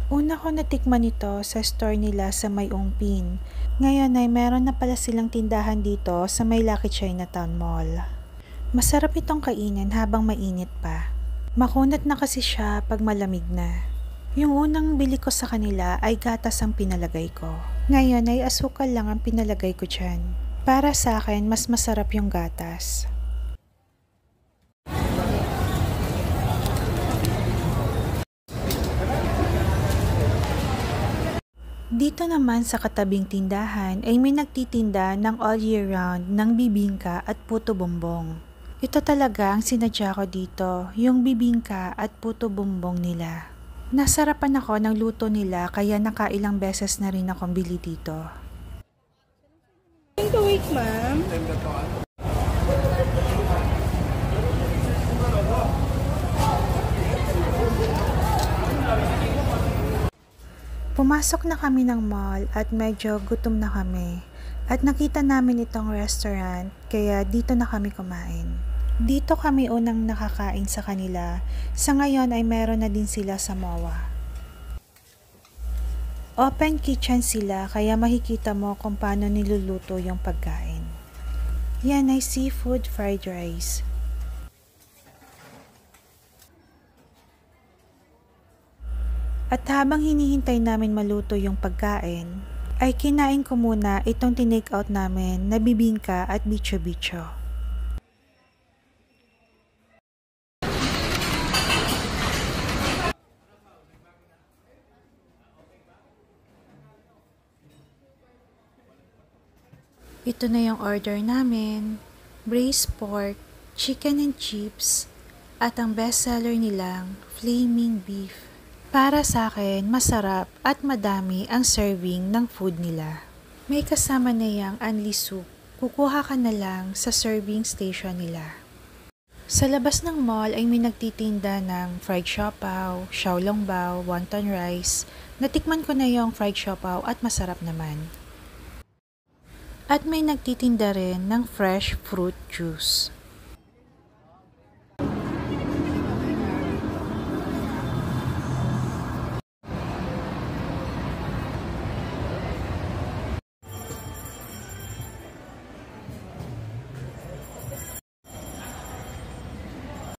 Una ko natikman ito sa store nila sa May Ongpin. Ngayon ay meron na pala silang tindahan dito sa May Lucky Chinatown Mall. Masarap itong kainin habang mainit pa. Makunat na kasi siya pag malamig na. Yung unang bili ko sa kanila ay gatas ang pinalagay ko. Ngayon ay asukal lang ang pinalagay ko dyan. Para sa akin, mas masarap yung gatas. Dito naman sa katabing tindahan ay may nagtitinda ng all year round ng bibingka at puto bumbong. Ito talaga ang sinadya ko dito, yung bibingka at puto bumbong nila. Nasarapan ako ng luto nila kaya nakailang beses na rin akong bili dito. Thank you, wait, ma'am. Pumasok na kami ng mall at medyo gutom na kami. At nakita namin itong restaurant kaya dito na kami kumain. Dito kami unang nakakain sa kanila. Sa ngayon ay meron na din sila sa MOA. Open kitchen sila kaya makikita mo kung paano niluluto yung pagkain. Yan ay seafood fried rice. At habang hinihintay namin maluto yung pagkain, ay kinain ko muna itong tinake out namin na bibingka at bicho-bicho. Ito na yung order namin, braised pork, chicken and chips, at ang bestseller nilang flaming beef. Para sa akin, masarap at madami ang serving ng food nila. May kasama na yung unli soup. Kukuha ka na lang sa serving station nila. Sa labas ng mall ay may nagtitinda ng fried siopaw, xiaolongbao, wonton rice. Natikman ko na yung fried siopaw at masarap naman. At may nagtitinda rin ng fresh fruit juice.